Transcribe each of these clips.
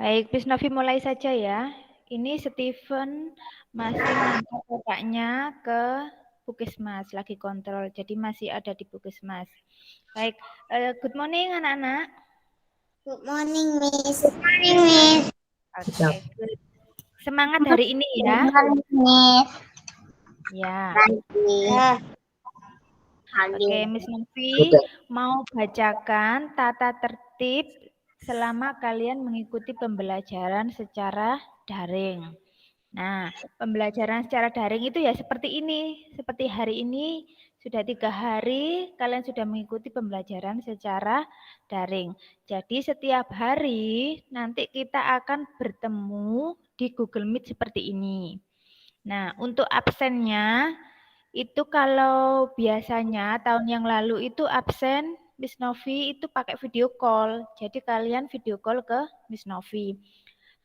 Baik, Miss Novi mulai saja ya. Ini Steven masih ngantar kakaknya ke Puskesmas, lagi kontrol. Jadi masih ada di Puskesmas. Baik, good morning anak-anak. Good morning, Miss. Good morning, Miss. Oke, good. Semangat hari ini ya. Good morning, Miss. Ya. Ya. Oke, Miss Novi mau bacakan tata tertib selama kalian mengikuti pembelajaran secara daring. Nah, pembelajaran secara daring itu ya seperti ini. Seperti hari ini, sudah 3 hari kalian sudah mengikuti pembelajaran secara daring. Jadi setiap hari nanti kita akan bertemu di Google Meet seperti ini. Nah, untuk absennya, itu kalau biasanya tahun yang lalu itu absen Miss Novi itu pakai video call. Jadi kalian video call ke Miss Novi.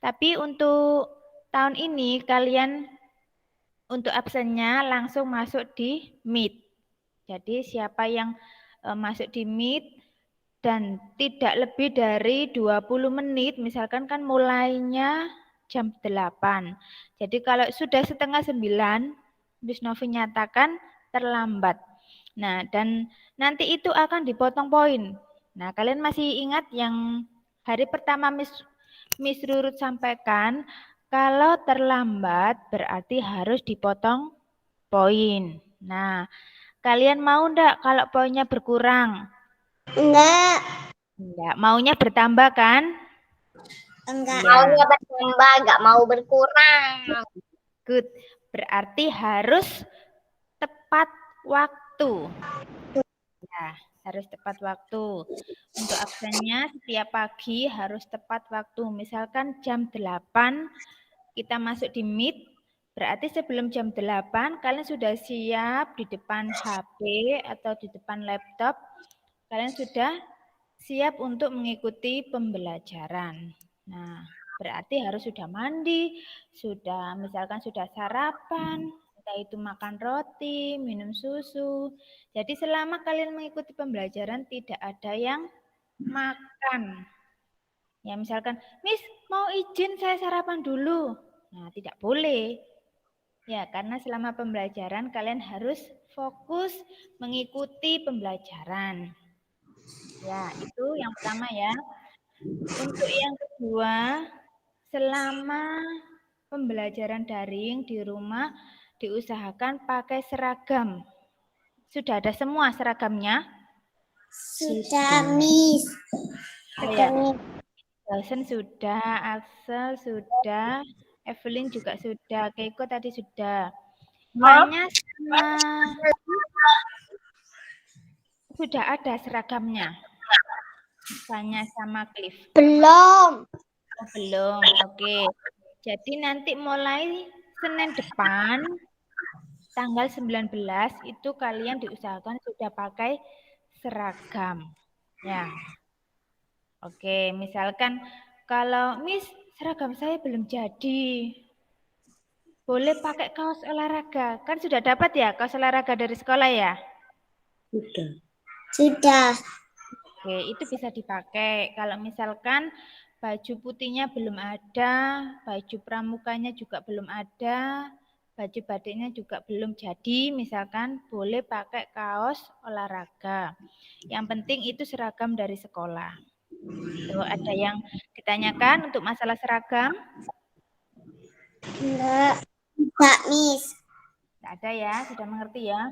Tapi untuk tahun ini kalian untuk absennya langsung masuk di Meet. Jadi siapa yang masuk di Meet dan tidak lebih dari 20 menit, misalkan kan mulainya jam 8. Jadi kalau sudah setengah 9, Miss Novi nyatakan terlambat. Nah, dan nanti itu akan dipotong poin. Nah, kalian masih ingat yang hari pertama Miss Rurut sampaikan, kalau terlambat berarti harus dipotong poin. Nah, kalian mau enggak kalau poinnya berkurang? Enggak. Enggak, maunya bertambah kan? Enggak. Ya. Maunya bertambah, enggak mau berkurang. Good. Berarti harus tepat waktu. Ya, harus tepat waktu. Untuk absennya setiap pagi harus tepat waktu. Misalkan jam 8 kita masuk di Meet, berarti sebelum jam 8 kalian sudah siap di depan HP atau di depan laptop. Kalian sudah siap untuk mengikuti pembelajaran. Nah, berarti harus sudah mandi, misalkan sudah sarapan, entah itu makan roti, minum susu. Jadi selama kalian mengikuti pembelajaran tidak ada yang makan. Ya misalkan, Miss mau izin saya sarapan dulu. Nah, tidak boleh. Ya, karena selama pembelajaran kalian harus fokus mengikuti pembelajaran. Ya, itu yang pertama ya. Untuk yang kedua, selama pembelajaran daring di rumah diusahakan pakai seragam. Sudah ada semua seragamnya? Sudah, Miss. Sudah, Miss. Dosen sudah, Axel sudah, Evelyn juga sudah, Keiko tadi sudah. Tanya sama sudah ada seragamnya. Tanya sama Cliff. Belum. Oh, belum. Oke. Jadi nanti mulai Senin depan tanggal 19 itu kalian diusahakan sudah pakai seragam. Ya. Oke, misalkan kalau Miss seragam saya belum jadi. Boleh pakai kaos olahraga. Kan sudah dapat ya kaos olahraga dari sekolah ya? Sudah. Sudah. Oke, itu bisa dipakai. Kalau misalkan baju putihnya belum ada, baju pramukanya juga belum ada, baju batiknya juga belum jadi, misalkan boleh pakai kaos olahraga. Yang penting itu seragam dari sekolah. Itu ada yang ditanyakan untuk masalah seragam? Enggak. Enggak, Miss. Tidak ada ya, sudah mengerti ya.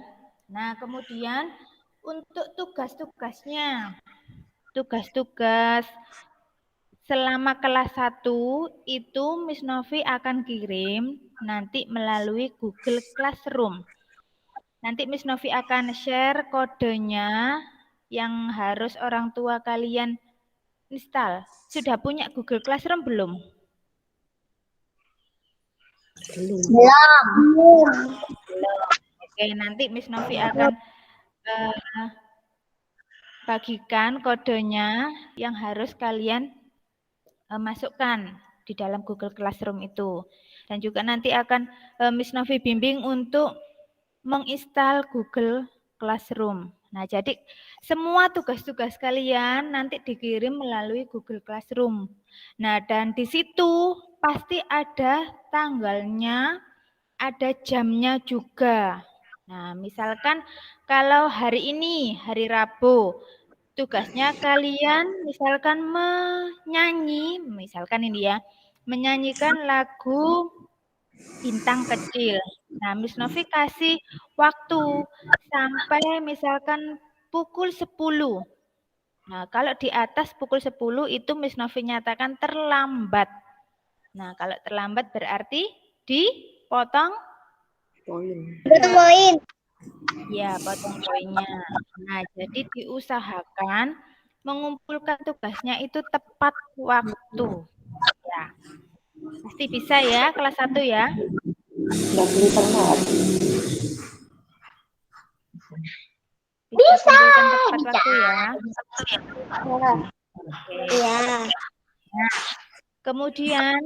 Nah, kemudian untuk tugas-tugasnya. Tugas-tugas selama kelas 1 itu Miss Novi akan kirim nanti melalui Google Classroom. Nanti Miss Novi akan share kodenya yang harus orang tua kalian install. Sudah punya Google Classroom belum? Belum. Oke, nanti Miss Novi akan bagikan kodenya yang harus kalian masukkan di dalam Google Classroom itu. Dan juga nanti akan Miss Novi bimbing untuk menginstal Google Classroom. Nah, jadi semua tugas-tugas kalian nanti dikirim melalui Google Classroom. Nah, dan di situ pasti ada tanggalnya, ada jamnya juga. Nah, misalkan kalau hari ini, hari Rabu, tugasnya kalian misalkan menyanyi, misalkan ini ya, menyanyikan lagu Bintang Kecil. Nah, Miss Novi kasih waktu sampai misalkan pukul 10. Nah, kalau di atas pukul 10 itu Miss Novi nyatakan terlambat. Nah, kalau terlambat berarti dipotong Potong poin. ya, potong poinnya. Nah, jadi diusahakan mengumpulkan tugasnya itu tepat waktu. Ya, pasti bisa ya kelas 1 ya. Bisa kumpulkan tepat waktu ya. Iya. Nah, kemudian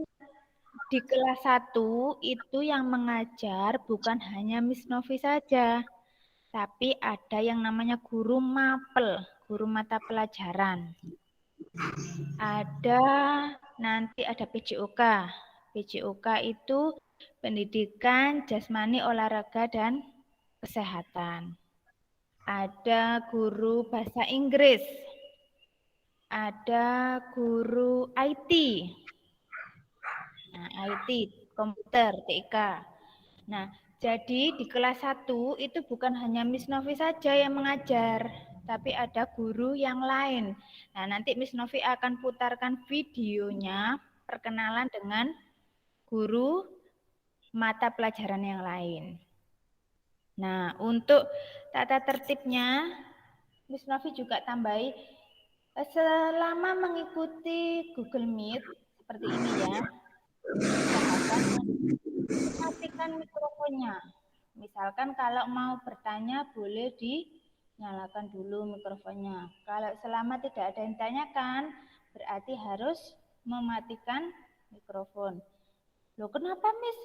di kelas 1 itu yang mengajar bukan hanya Miss Novi saja, tapi ada yang namanya guru mapel, guru mata pelajaran. Nanti ada PJOK. PJOK itu pendidikan, jasmani, olahraga, dan kesehatan. Ada guru bahasa Inggris. Ada guru IT. Nah, IT, komputer, TK. Nah, jadi di kelas 1 itu bukan hanya Miss Novi saja yang mengajar, tapi ada guru yang lain. Nah, nanti Miss Novi akan putarkan videonya perkenalan dengan guru mata pelajaran yang lain. Nah, untuk tata tertibnya, Miss Novi juga tambahi selama mengikuti Google Meet seperti ini ya, usahakan matikan mikrofonnya. Misalkan kalau mau bertanya boleh dinyalakan dulu mikrofonnya. Kalau selama tidak ada yang ditanyakan, berarti harus mematikan mikrofon. Loh kenapa Miss?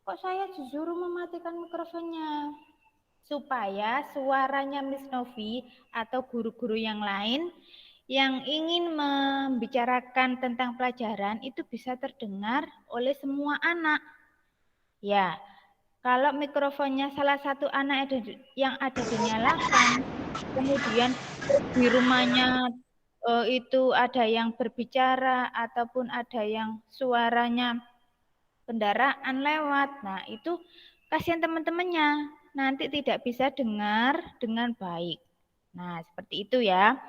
Kok saya disuruh mematikan mikrofonnya? Supaya suaranya Miss Novi atau guru-guru yang lain yang ingin membicarakan tentang pelajaran itu bisa terdengar oleh semua anak. Ya, kalau mikrofonnya salah satu anak yang ada dinyalakan, kemudian di rumahnya itu ada yang berbicara ataupun ada yang suaranya kendaraan lewat. Nah, itu kasihan teman-temannya, nanti tidak bisa dengar dengan baik. Nah, seperti itu ya.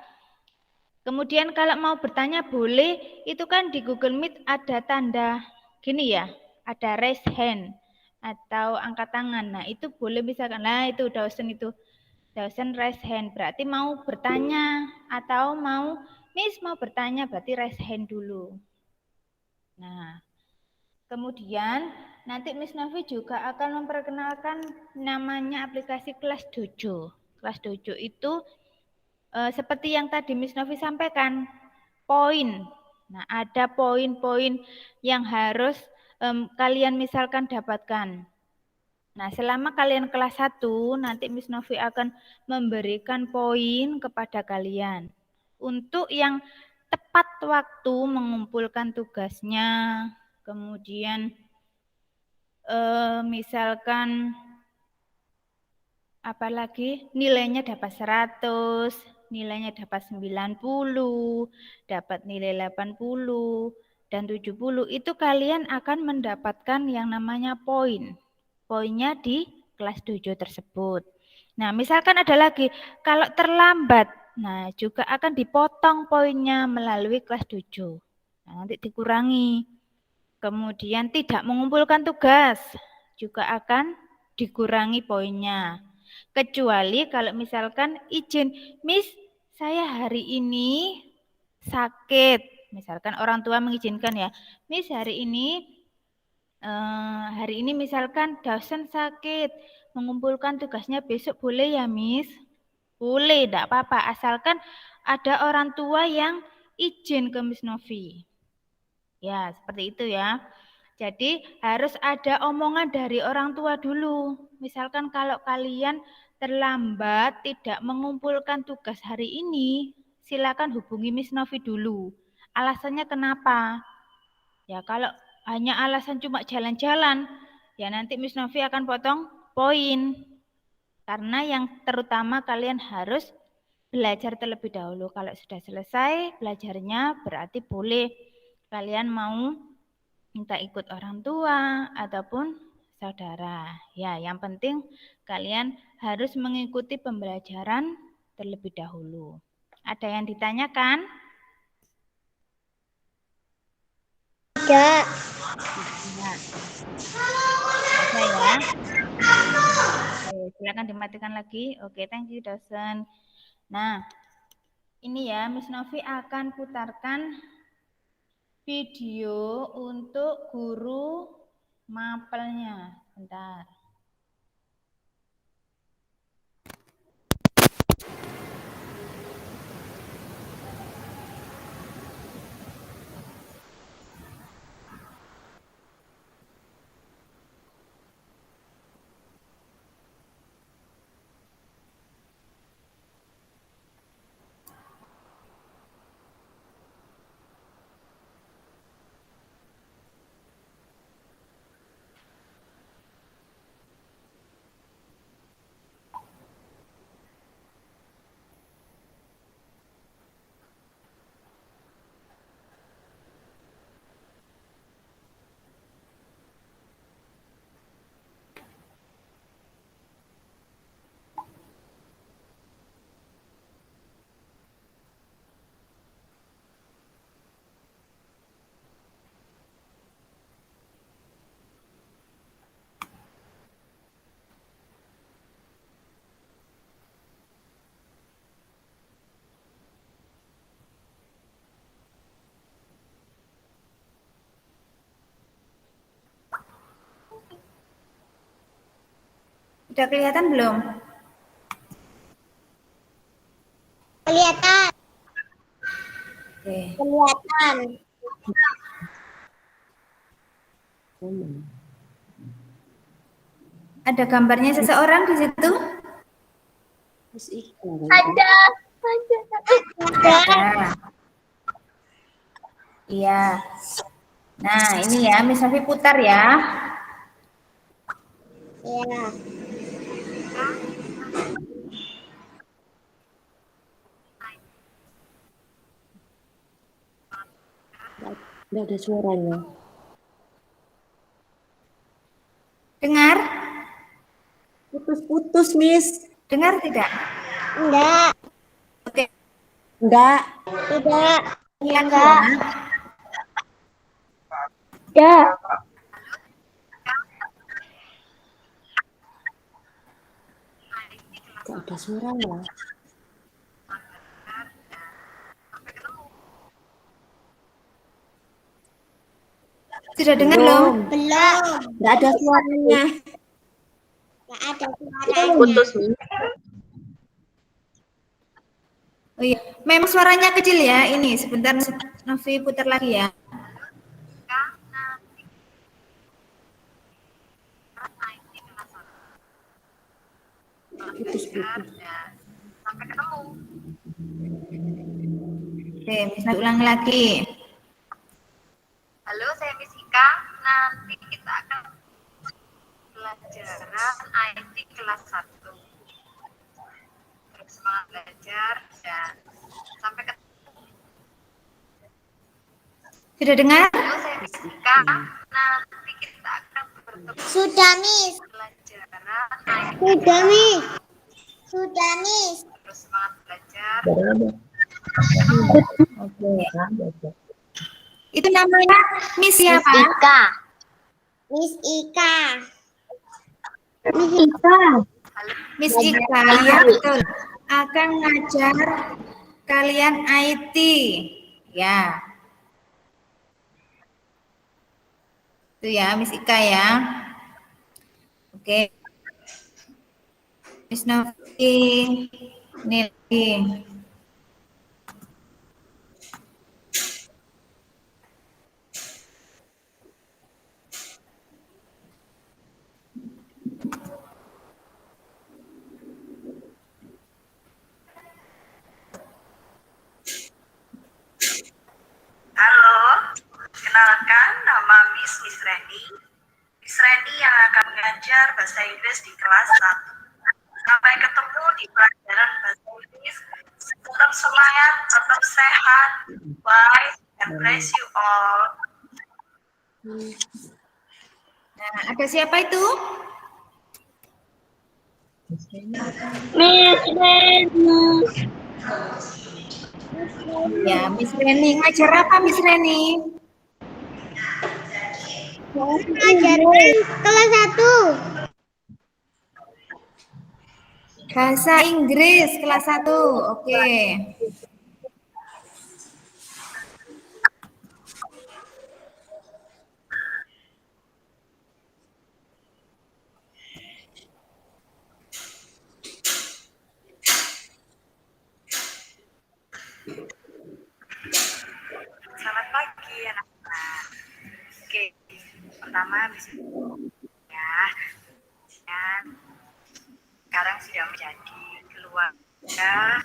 Kemudian kalau mau bertanya boleh, itu kan di Google Meet ada tanda gini ya, ada raise hand atau angkat tangan. Nah, itu boleh misalkan, nah itu dosen raise hand, berarti mau bertanya atau mau, Miss mau bertanya berarti raise hand dulu. Nah, kemudian nanti Miss Novi juga akan memperkenalkan namanya aplikasi Kelas Dojo. Kelas Dojo itu seperti yang tadi Miss Novi sampaikan, poin. Nah, ada poin-poin yang harus kalian misalkan dapatkan. Nah, selama kalian kelas 1, nanti Miss Novi akan memberikan poin kepada kalian. Untuk yang tepat waktu mengumpulkan tugasnya, kemudian misalkan apalagi nilainya dapat 100, nilainya dapat 90, dapat nilai 80, dan 70, itu kalian akan mendapatkan yang namanya poin. Poinnya di kelas 7 tersebut. Nah, misalkan ada lagi, kalau terlambat, nah juga akan dipotong poinnya melalui kelas 7. Nah, nanti dikurangi. Kemudian tidak mengumpulkan tugas, juga akan dikurangi poinnya. Kecuali kalau misalkan izin, Miss, saya hari ini sakit. Misalkan orang tua mengizinkan ya, Miss hari ini misalkan dosen sakit, mengumpulkan tugasnya besok boleh ya Miss? Boleh, tidak apa-apa. Asalkan ada orang tua yang izin ke Miss Novi. Ya, seperti itu ya. Jadi harus ada omongan dari orang tua dulu. Misalkan kalau kalian terlambat tidak mengumpulkan tugas hari ini, silakan hubungi Miss Novi dulu. Alasannya kenapa? Ya kalau hanya alasan cuma jalan-jalan, ya nanti Miss Novi akan potong poin. Karena yang terutama kalian harus belajar terlebih dahulu. Kalau sudah selesai belajarnya berarti boleh kalian mau minta ikut orang tua ataupun saudara. Ya, yang penting kalian harus mengikuti pembelajaran terlebih dahulu. Ada yang ditanyakan? Tidak. Ada ya? Oke, silakan dimatikan lagi. Oke, thank you dosen. Nah, ini ya Miss Novi akan putarkan video untuk guru mapelnya. Bentar. Udah kelihatan belum? Kelihatan. Oke. Kelihatan. Ada gambarnya seseorang di situ? Ada. Ada. Iya. Nah, ini ya, Miss Novi putar ya. Ya. Nggak ada suaranya. Dengar? Putus-putus, Miss. Dengar tidak? Enggak. Oke. Enggak. Tidak. Enggak. Tidak. Nggak ada suaranya. Sudah dengar belum? Belum. Nggak ada suaranya. Enggak ada suaranya. Putus, Miss. Oh iya, memang suaranya kecil ya. Ini sebentar Novi putar lagi ya. Putus-putus. Oke, bisa ulang lagi. Halo, saya Miss Ika. Nanti kita akan pelajaran IT kelas 1. Terus semangat belajar dan sampai ketemu. Sudah dengar? Halo, saya Miss Ika. Nanti kita akan bertemu Sudah, Miss. pelajaran IT. Sudah, Miss. Sudah, Miss. Terus semangat belajar. Oke. Itu namanya Miss siapa? Ika. Miss Ika. Miss Ika. Miss Ika, ya betul. Akan ngajar kalian IT. Ya. Itu ya, Miss Ika ya. Oke. Miss Novi, Nili. Miss Reni yang akan mengajar bahasa Inggris di kelas 1. Sampai ketemu di pelajaran bahasa Inggris. Tetap semangat, tetap sehat. Bye, and bless you all. Nah, ada siapa itu? Miss Reni. Ya, Miss Reni. Ngajar apa Miss Reni? Ajarkan kelas 1. Bahasa Inggris kelas 1. Oke. Selamat pagi anak-anak. Oke, pertama ya, sekarang sudah menjadi keluarga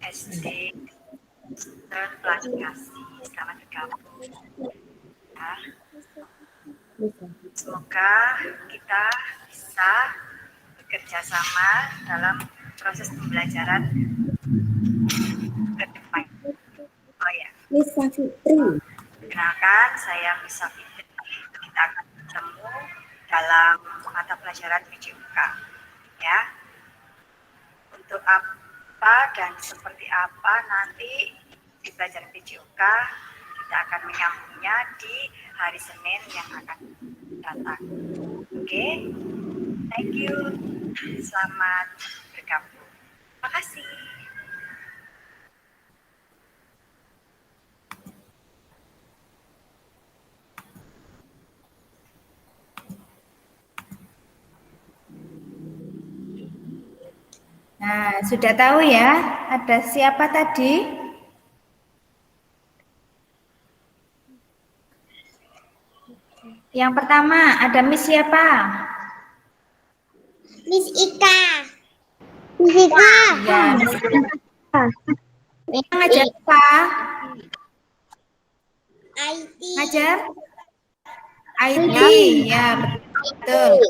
SD terklasifikasi. Selamat bergabung. Ya. Semoga kita bisa bekerja sama dalam proses pembelajaran ke depan. Oh ya. Lisa Fitri. Kenalkan, saya Miss Fitri. Kita akan bertemu dalam mata pelajaran PJUK. Ya. Untuk apa dan seperti apa nanti di pelajaran PJUK, kita akan menyambungnya di hari Senin yang akan datang. Oke? Thank you. Selamat bergabung. Terima kasih. Nah, sudah tahu ya, ada siapa tadi? Yang pertama, ada Miss siapa? Miss Ika. Miss Ika. Ya, Miss Ika. Yang ngajar apa? IT. Ngajar? IT, ya betul.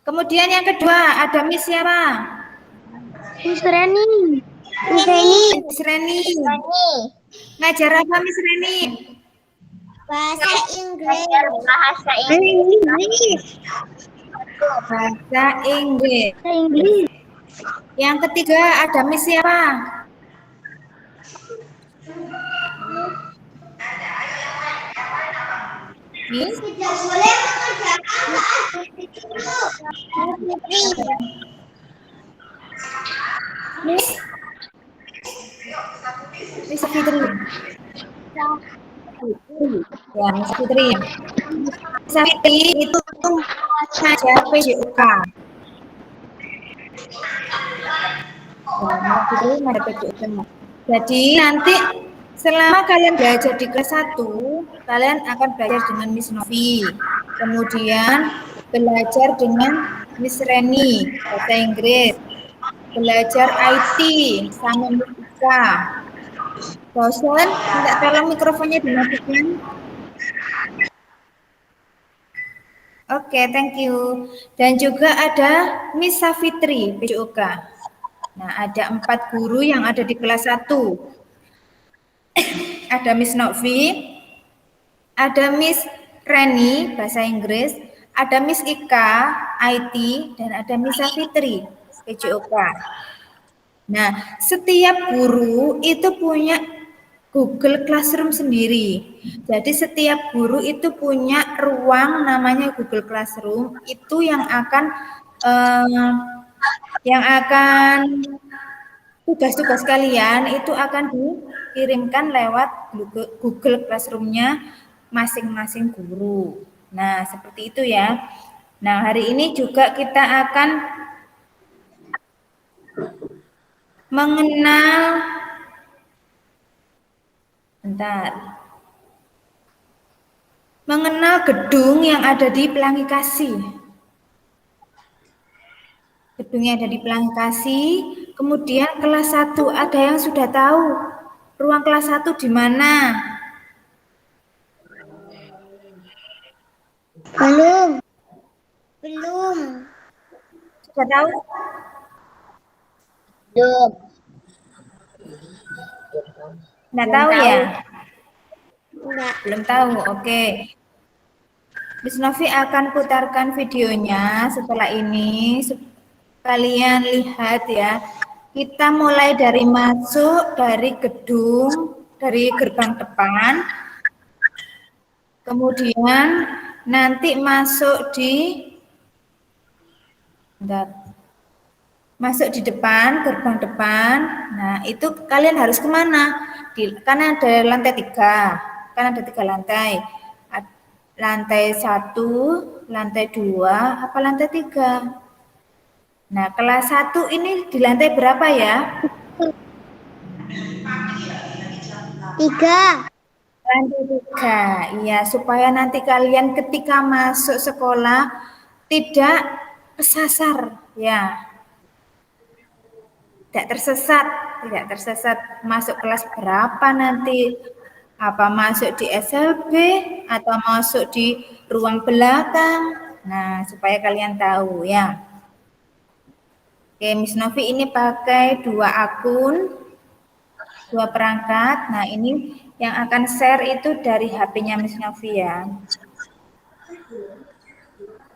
Kemudian yang kedua, ada Miss siapa? Miss Reni. Miss Reni. Miss Reni. Ngajar apa Miss Reni? Bahasa Inggris. Bahasa Inggris. Yang ketiga ada Miss siapa? Miss? Tidak boleh mengerjakan Miss? Miss Fitri. Ya, Miss Fitri. Miss Fitri itu ngajar PJUK. Jadi nanti selama kalian belajar di kelas 1, kalian akan belajar dengan Miss Novi. Kemudian belajar dengan Miss Reni, bahasa Inggris. Belajar IT sama Miss Ika. Bosan? Minta tolong mikrofonnya dimatikan. Oke, thank you. Dan juga ada Miss Safitri, PJUK. Nah, ada 4 guru yang ada di kelas 1. Ada Miss Novi, ada Miss Reni, bahasa Inggris, ada Miss Ika, IT, dan ada Miss Safitri, PJUK. Nah, setiap guru itu punya Google Classroom sendiri. Jadi setiap guru itu punya ruang namanya Google Classroom, itu yang akan tugas-tugas kalian itu akan dikirimkan lewat Google Classroom-nya masing-masing guru. Nah, seperti itu ya. Nah, hari ini juga kita akan mengenal gedung yang ada di Pelangi Kasih. Gedungnya ada di Pelangi Kasih. Kemudian kelas 1 ada yang sudah tahu Ruang kelas 1 di mana? Belum. Belum. Sudah tahu? Belum. Nggak Belum tahu tahu. ya? Enggak. Belum tahu, oke. Miss Novi akan putarkan videonya setelah ini. Kalian lihat ya. Kita mulai dari masuk dari gedung, dari gerbang depan. Kemudian nanti masuk di masuk di depan, gerbang depan. Nah, itu kalian harus kemana? Kan ada lantai 3, kan ada 3 lantai. Lantai 1, lantai 2, apa lantai 3? Nah, kelas 1 ini di lantai berapa ya? 3. Lantai 3. Iya, supaya nanti kalian ketika masuk sekolah tidak kesasar, ya. Tidak tersesat masuk kelas berapa nanti, apa masuk di SLB atau masuk di ruang belakang. Nah, supaya kalian tahu ya. Oke, Miss Novi ini pakai 2 akun, 2 perangkat. Nah, ini yang akan share itu dari HP-nya Miss Novi ya.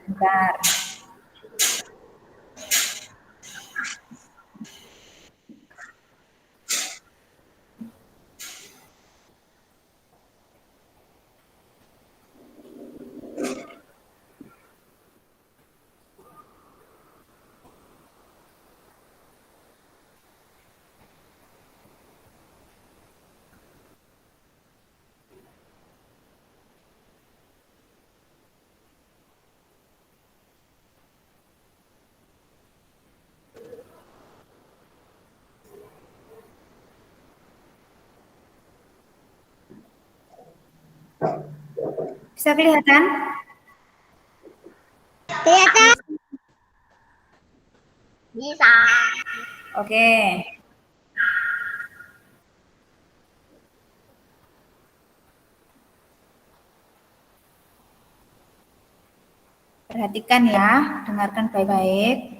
Bentar. Bisa kelihatan? Kelihatan? Bisa. Oke. Perhatikan ya, dengarkan baik-baik.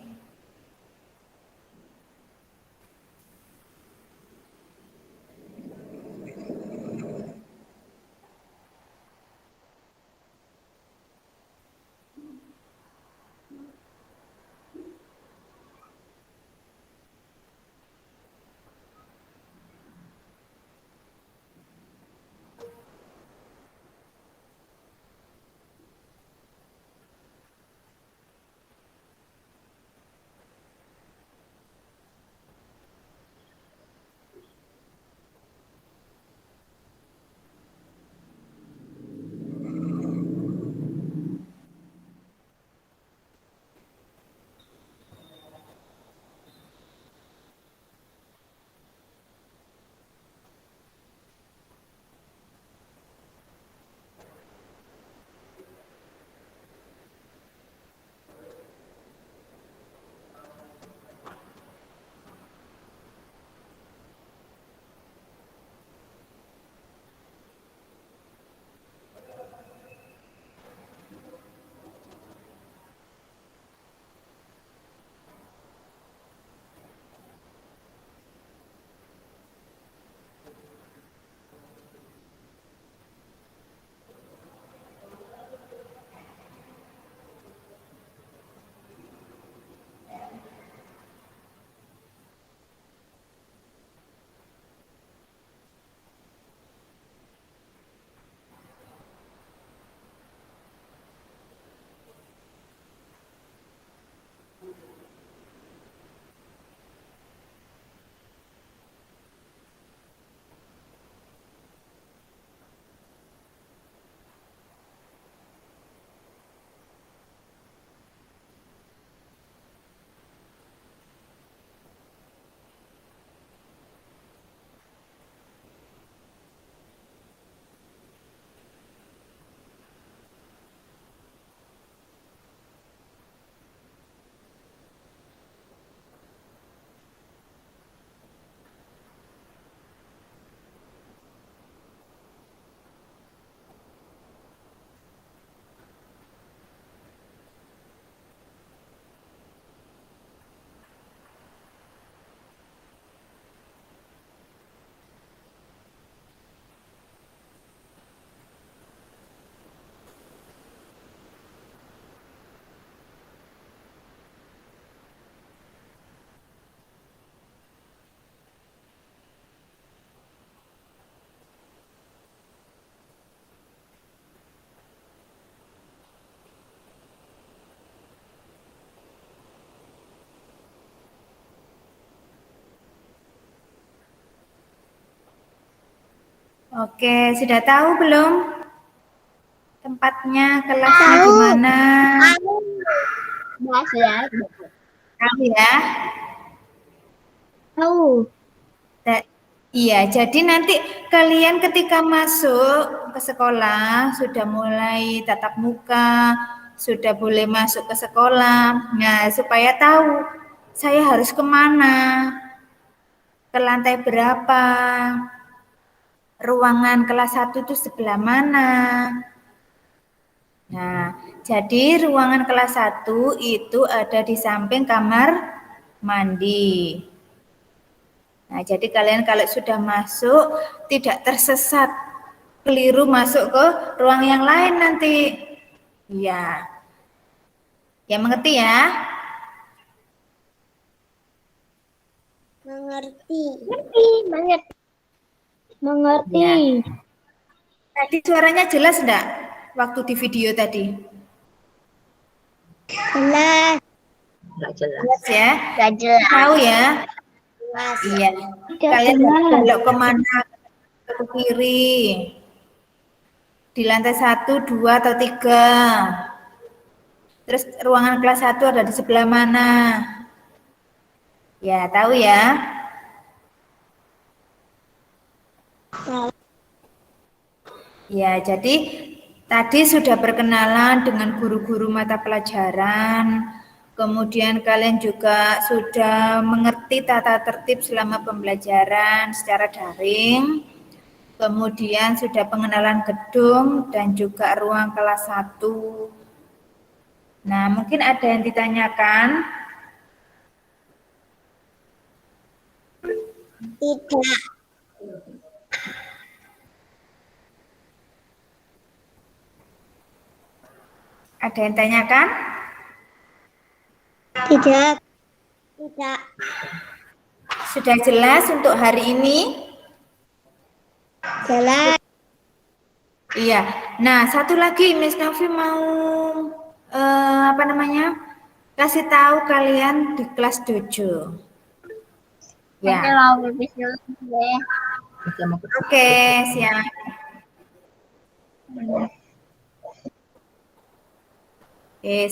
Oke, sudah tahu belum tempatnya, kelasnya di mana? Tahu ya? Tahu. Iya, jadi nanti kalian ketika masuk ke sekolah sudah mulai tatap muka, sudah boleh masuk ke sekolah. Nah, supaya tahu saya harus kemana, ke lantai berapa, ruangan kelas 1 itu sebelah mana. Nah, jadi ruangan kelas 1 itu ada di samping kamar mandi. Nah, jadi kalian kalau sudah masuk tidak tersesat, keliru masuk ke ruang yang lain nanti. Iya. Ya mengerti ya? Mengerti. Mengerti. Ya. Tadi suaranya jelas enggak? Waktu di video tadi. Jelas. Jelas ya? Gak jelas. Tahu ya? Jelas. Iya. Kalian belok kemana? Ke kiri. Di lantai 1, 2, atau 3. Terus ruangan kelas 1 ada di sebelah mana? Ya, tahu ya? Ya, jadi tadi sudah berkenalan dengan guru-guru mata pelajaran, kemudian kalian juga sudah mengerti tata tertib selama pembelajaran secara daring, kemudian sudah pengenalan gedung dan juga ruang kelas 1. Nah, mungkin ada yang ditanyakan? Tidak. Ada yang tanyakan? Tidak. Tidak. Sudah jelas untuk hari ini? Jelas. Iya. Nah, satu lagi Miss Novi mau kasih tahu kalian di kelas dojo. Ya. Oke, siap.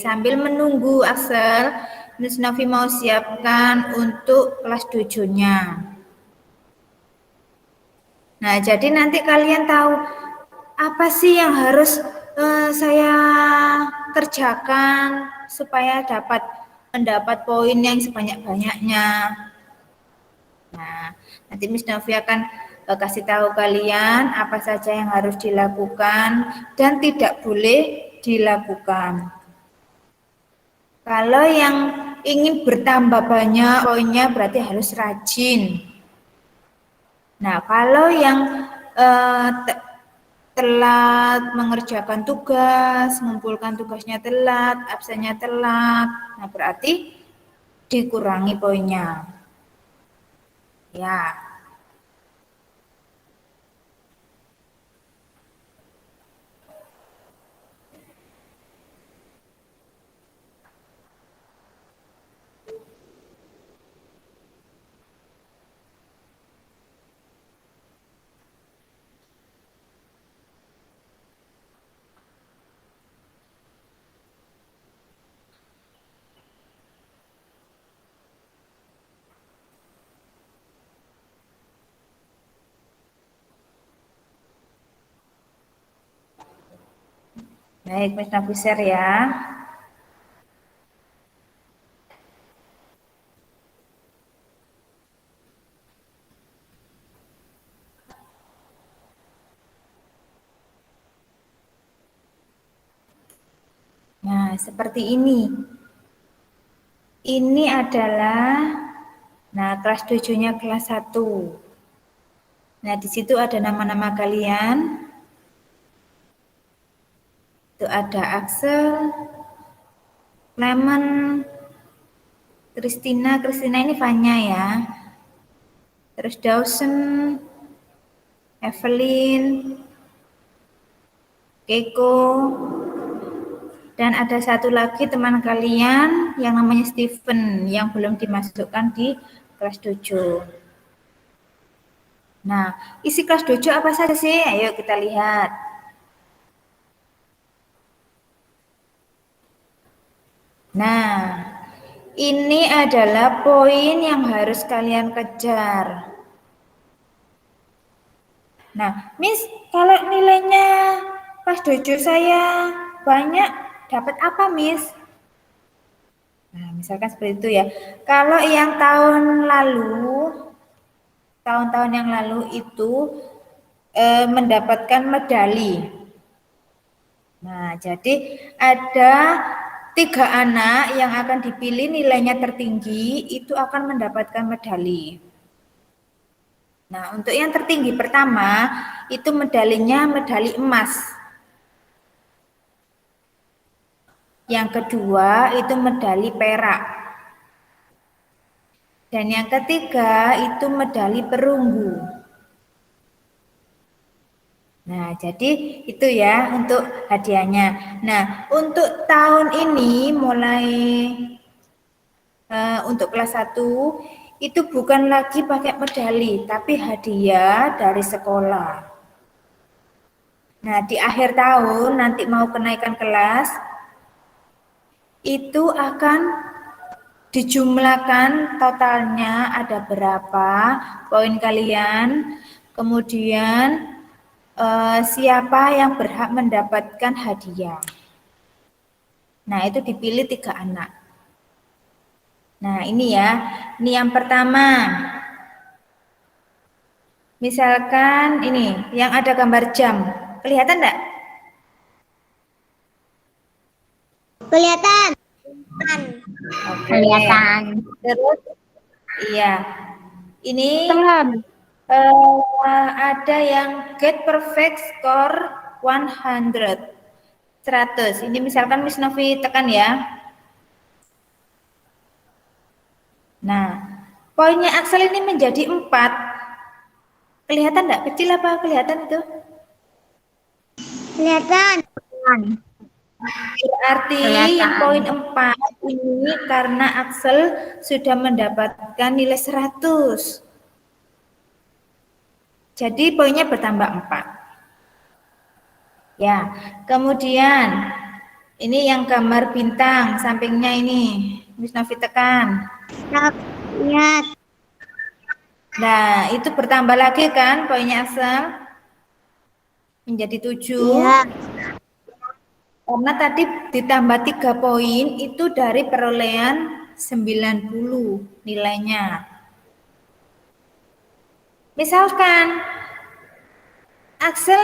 Sambil menunggu Axel, Miss Novi mau siapkan untuk kelas dojonya. Nah, jadi nanti kalian tahu apa sih yang harus saya kerjakan supaya dapat mendapat poin yang sebanyak-banyaknya. Nah, nanti Miss Novi akan kasih tahu kalian apa saja yang harus dilakukan dan tidak boleh dilakukan. Kalau yang ingin bertambah banyak poinnya berarti harus rajin. Nah, kalau yang telat mengerjakan tugas, mengumpulkan tugasnya telat, absennya telat, nah berarti dikurangi poinnya. Ya. Baik, Miss Novi share ya. Nah, seperti ini. Ini adalah kelas 7-nya kelas 1. Nah, di situ ada nama-nama kalian. Itu ada Axel, Lemon, Christina ini Fanya ya. Terus Dawson, Evelyn, Keiko, dan ada satu lagi teman kalian yang namanya Steven yang belum dimasukkan di kelas 7. Nah, isi kelas dojo apa saja sih? Ayo kita lihat. Nah, ini adalah poin yang harus kalian kejar. Nah, Miss, kalau nilainya pas dojo saya banyak, dapat apa, Miss? Nah, misalkan seperti itu ya. Kalau yang tahun-tahun yang lalu itu mendapatkan medali. Nah, jadi ada 3 anak yang akan dipilih nilainya tertinggi itu akan mendapatkan medali. Nah, untuk yang tertinggi pertama itu medalinya medali emas. Yang kedua itu medali perak. Dan yang ketiga itu medali perunggu. Nah, jadi itu ya untuk hadiahnya. Nah, untuk tahun ini mulai untuk kelas 1 itu bukan lagi pakai medali, tapi hadiah dari sekolah. Nah, di akhir tahun nanti mau kenaikan kelas, itu akan dijumlahkan totalnya ada berapa poin kalian, kemudian siapa yang berhak mendapatkan hadiah. Nah, itu dipilih 3 anak. Nah, ini ya, ini yang pertama. Misalkan ini, yang ada gambar jam. Kelihatan enggak? Kelihatan. Oke. Kelihatan. Terus, iya. Ini ada yang get perfect score 100. 100. Ini misalkan Miss Novi tekan ya. Nah, poinnya Axel ini menjadi 4. Kelihatan enggak? Kecil apa kelihatan itu? Kelihatan. Berarti yang poin 4 ini karena Axel sudah mendapatkan nilai 100. Jadi poinnya bertambah 4. Ya, kemudian ini yang gambar bintang sampingnya ini. Miss Novi tekan. Lihat. Nah, itu bertambah lagi kan poinnya Axel? Menjadi 7. Iya. Karena tadi ditambah 3 poin itu dari perolehan 90 nilainya. Misalkan Axel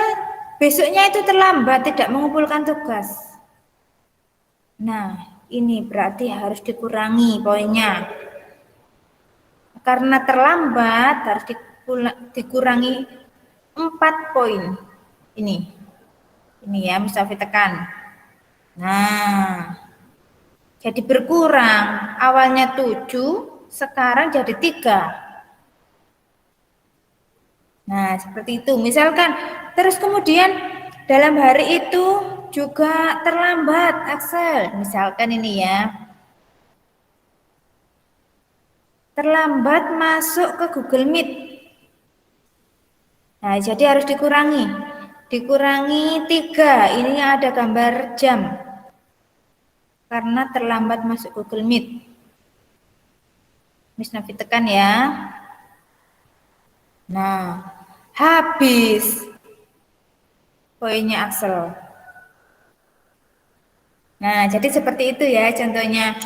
besoknya itu terlambat tidak mengumpulkan tugas. Nah, ini berarti harus dikurangi poinnya. Karena terlambat harus dikurangi 4 poin. Ini ya, bisa tekan. Nah, jadi berkurang. Awalnya 7, sekarang jadi 3. Nah, seperti itu. Misalkan, terus kemudian dalam hari itu juga terlambat, Axel. Misalkan ini ya. Terlambat masuk ke Google Meet. Nah, jadi harus dikurangi. Dikurangi 3. Ini ada gambar jam. Karena terlambat masuk Google Meet. Miss Novi tekan ya. Nah, habis poinnya Axel. Nah, jadi seperti itu ya contohnya.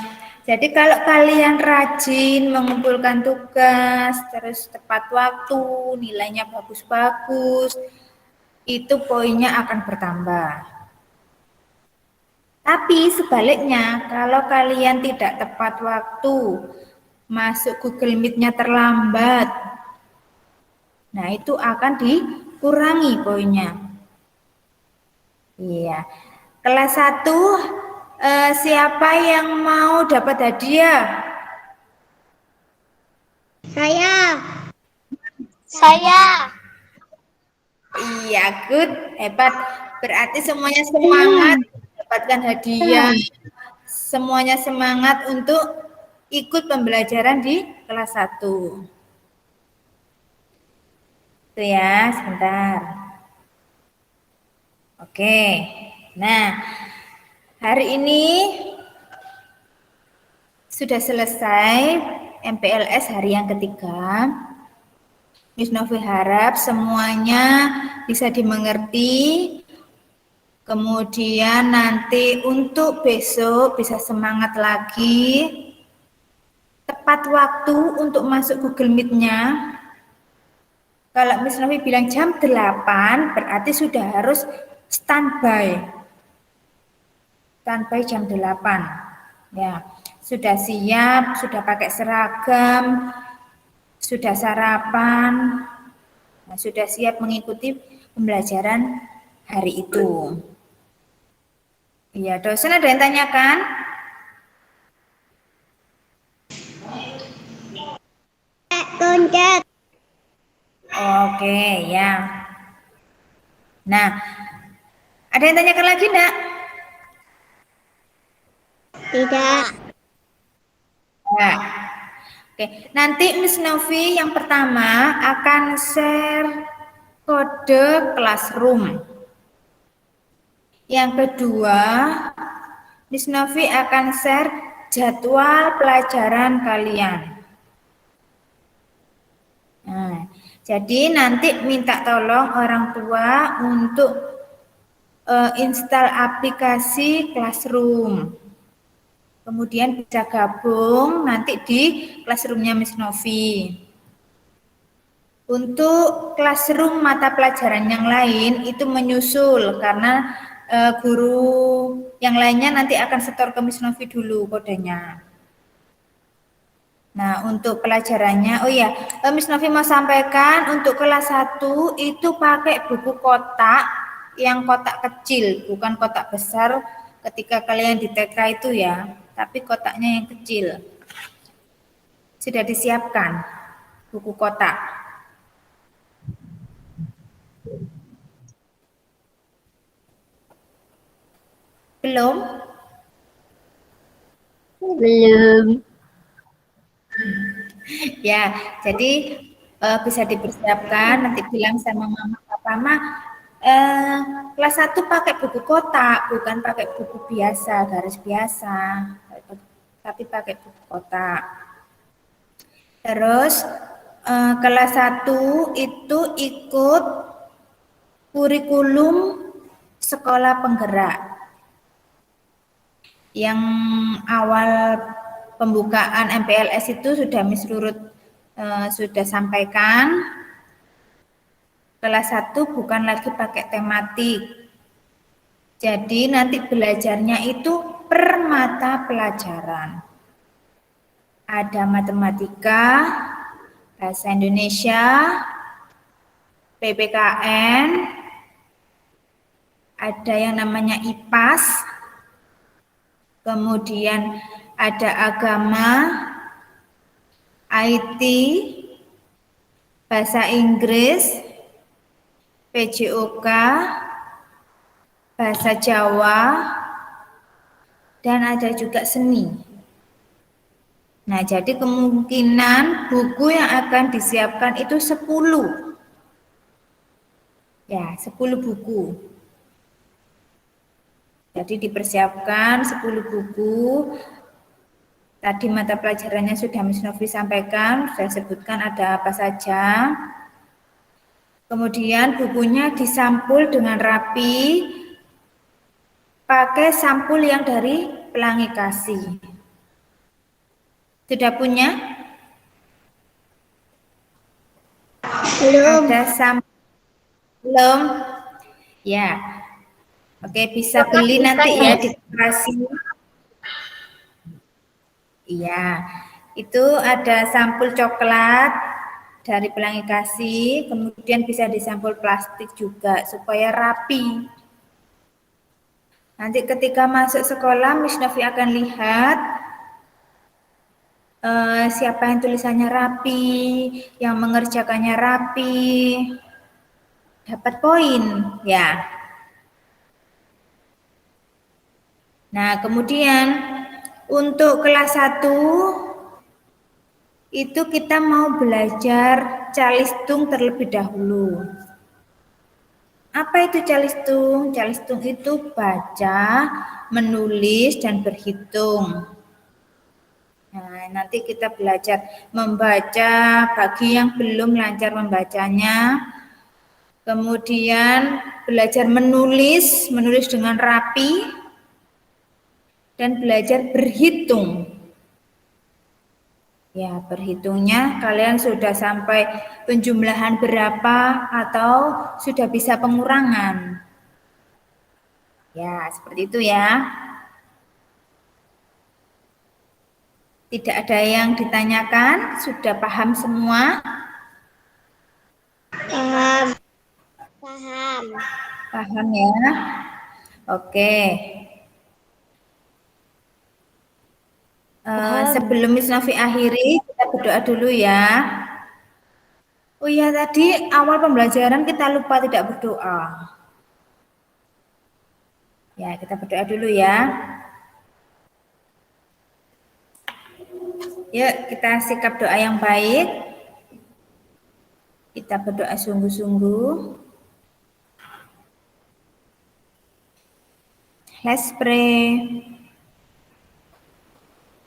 Jadi kalau kalian rajin mengumpulkan tugas, terus tepat waktu, nilainya bagus-bagus, itu poinnya akan bertambah. Tapi sebaliknya, kalau kalian tidak tepat waktu, masuk Google Meet-nya terlambat, nah itu akan dikurangi poinnya. Iya. Kelas 1, siapa yang mau dapat hadiah? Saya. Iya, good, hebat. Berarti semuanya semangat mendapatkan hadiah. Semuanya semangat untuk ikut pembelajaran di kelas 1. Itu ya, sebentar. Oke. Nah, hari ini sudah selesai MPLS hari yang ketiga. Miss Novi harap semuanya bisa dimengerti. Kemudian nanti untuk besok bisa semangat lagi. Tepat waktu untuk masuk Google Meet-nya. Kalau Miss Novi bilang jam 8, berarti sudah harus standby. Standby jam 8. Ya, sudah siap, sudah pakai seragam, sudah sarapan, nah, sudah siap mengikuti pembelajaran hari itu. Iya, dosen ada yang tanyakan? Kuncat. Oke, ya. Nah, ada yang tanyakan lagi enggak? Tidak. Ya. Oke, nanti Miss Novi yang pertama akan share kode classroom. Yang kedua, Miss Novi akan share jadwal pelajaran kalian. Nah, jadi nanti minta tolong orang tua untuk install aplikasi Classroom. Kemudian bisa gabung nanti di Classroom-nya Miss Novi. Untuk Classroom mata pelajaran yang lain itu menyusul karena guru yang lainnya nanti akan setor ke Miss Novi dulu kodenya. Nah, untuk pelajarannya, oh ya, Miss Novi mau sampaikan untuk kelas 1 itu pakai buku kotak yang kotak kecil, bukan kotak besar ketika kalian di TK itu ya, tapi kotaknya yang kecil. Sudah disiapkan buku kotak. Belum? Belum. Ya, jadi bisa dipersiapkan, nanti bilang sama mama, papa, mah kelas 1 pakai buku kotak, bukan pakai buku biasa, garis biasa, tapi pakai buku kotak. Terus kelas 1 itu ikut kurikulum sekolah penggerak. Yang awal pembukaan MPLS itu sudah Miss Rurut sudah sampaikan. Kelas 1 bukan lagi pakai tematik. Jadi nanti belajarnya itu per mata pelajaran. Ada matematika, bahasa Indonesia, PPKN, ada yang namanya IPAS, kemudian ada agama, IT, bahasa Inggris, PJOK, bahasa Jawa, dan ada juga seni. Nah, jadi kemungkinan buku yang akan disiapkan itu 10. Ya, 10 buku. Jadi dipersiapkan 10 buku. Tadi mata pelajarannya sudah Miss Novi sampaikan, saya sebutkan ada apa saja. Kemudian bukunya disampul dengan rapi, pakai sampul yang dari Pelangi Kasih. Sudah punya? Belum. Ada sampul? Belum? Ya. Oke, bisa beli nanti ya di koperasi. Iya, itu ada sampul coklat dari Pelangi Kasih, kemudian bisa disampul plastik juga supaya rapi. Nanti ketika masuk sekolah, Miss Novi akan lihat siapa yang tulisannya rapi, yang mengerjakannya rapi, dapat poin, ya. Nah, kemudian untuk kelas 1 itu kita mau belajar calistung terlebih dahulu. Apa itu calistung? Calistung itu baca, menulis, dan berhitung. Nah, nanti kita belajar membaca bagi yang belum lancar membacanya. Kemudian belajar menulis dengan rapi, dan belajar berhitung. Ya, berhitungnya kalian sudah sampai penjumlahan berapa atau sudah bisa pengurangan. Ya, seperti itu ya. Tidak ada yang ditanyakan, sudah paham semua? Paham. Paham. Paham ya? Oke. Sebelum Miss Novi akhiri, kita berdoa dulu ya. Oh iya, tadi awal pembelajaran kita lupa tidak berdoa. Ya, kita berdoa dulu ya. Yuk, kita sikap doa yang baik. Kita berdoa sungguh-sungguh. Let's pray.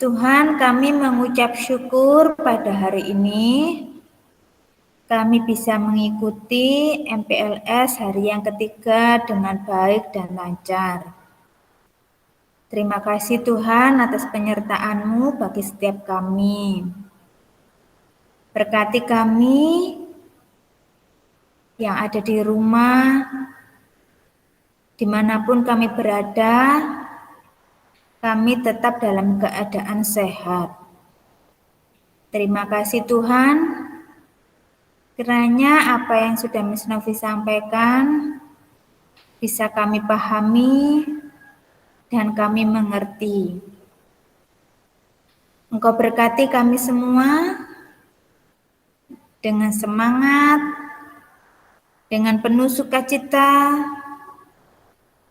Tuhan, kami mengucap syukur pada hari ini. Kami bisa mengikuti MPLS hari yang ketiga dengan baik dan lancar. Terima kasih Tuhan atas penyertaan-Mu bagi setiap kami. Berkati kami yang ada di rumah, dimanapun kami berada, kami tetap dalam keadaan sehat. Terima kasih Tuhan. Kiranya apa yang sudah Miss Novi sampaikan bisa kami pahami dan kami mengerti. Engkau berkati kami semua dengan semangat, dengan penuh sukacita,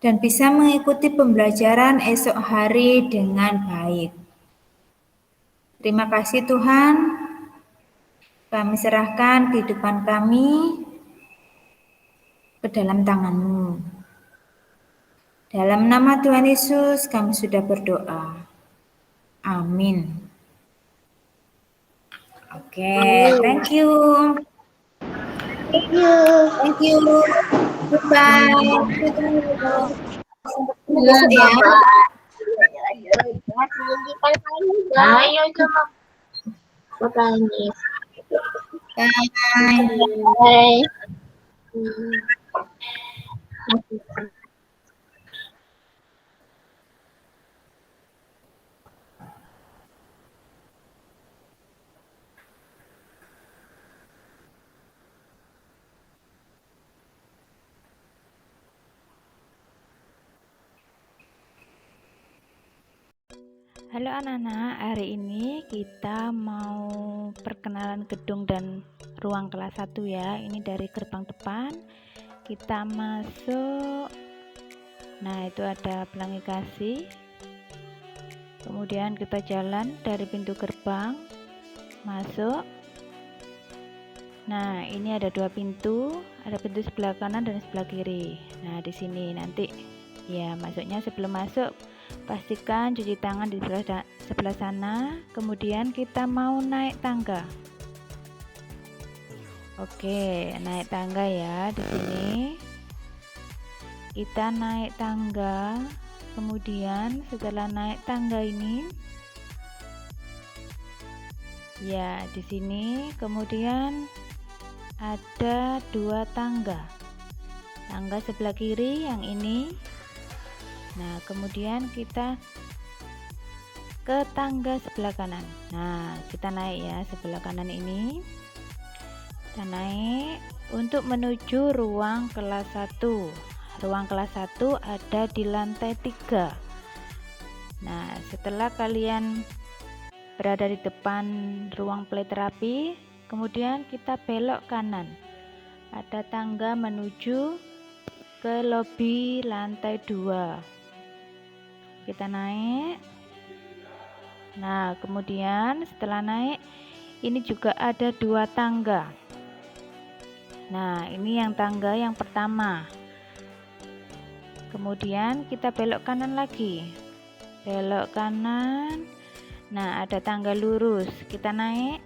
dan bisa mengikuti pembelajaran esok hari dengan baik. Terima kasih Tuhan. Kami serahkan kehidupan kami ke dalam tangan-Mu. Dalam nama Tuhan Yesus kami sudah berdoa. Amin. Oke, thank you. Thank you. Thank you. Goodbye. Ayo coba. Bye. Bye. Halo anak-anak, hari ini kita mau perkenalan gedung dan ruang kelas 1 ya. Ini dari gerbang depan, kita masuk. Nah, itu ada pelangi kasih. Kemudian kita jalan dari pintu gerbang, masuk. Nah, ini ada dua pintu, ada pintu sebelah kanan dan sebelah kiri. Nah, di sini nanti ya masuknya sebelum masuk pastikan cuci tangan di sebelah sana. Kemudian kita mau naik tangga. Oke, naik tangga ya. Di sini kita naik tangga. Kemudian setelah naik tangga ini, ya di sini kemudian ada dua tangga. Tangga sebelah kiri yang ini. Nah, kemudian kita ke tangga sebelah kanan. Nah, kita naik ya sebelah kanan ini. Kita naik untuk menuju ruang kelas 1. Ruang kelas 1 ada di lantai 3. Nah, setelah kalian berada di depan ruang play terapi, kemudian kita belok kanan. Ada tangga menuju ke lobi lantai 2. Kita naik. Nah, kemudian setelah naik Ini juga ada 2 tangga. Nah, ini yang tangga yang pertama. Kemudian kita belok kanan lagi. Belok kanan. Nah, ada tangga lurus. Kita naik.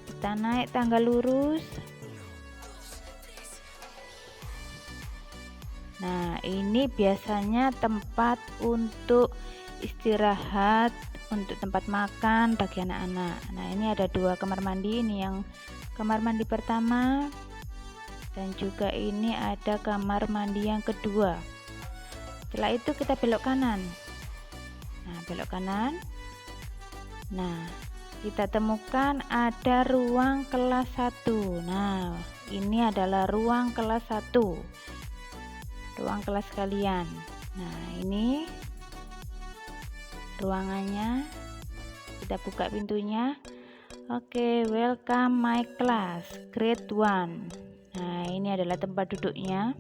Kita naik tangga lurus. Nah, ini biasanya tempat untuk istirahat, untuk tempat makan bagi anak-anak. Nah, ini ada 2 kamar mandi. Ini yang kamar mandi pertama, dan juga ini ada kamar mandi yang kedua. Setelah itu kita belok kanan. Nah, belok kanan. Nah, kita temukan ada ruang kelas 1. Nah, ini adalah ruang kelas 1. Ruang kelas kalian. Nah, ini ruangannya. Kita buka pintunya. Oke, welcome my class grade 1. Nah, ini adalah tempat duduknya.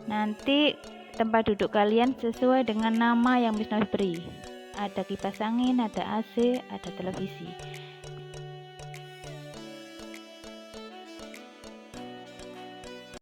Nanti tempat duduk kalian sesuai dengan nama yang Miss Novi beri. Ada kipas angin, ada AC, ada televisi.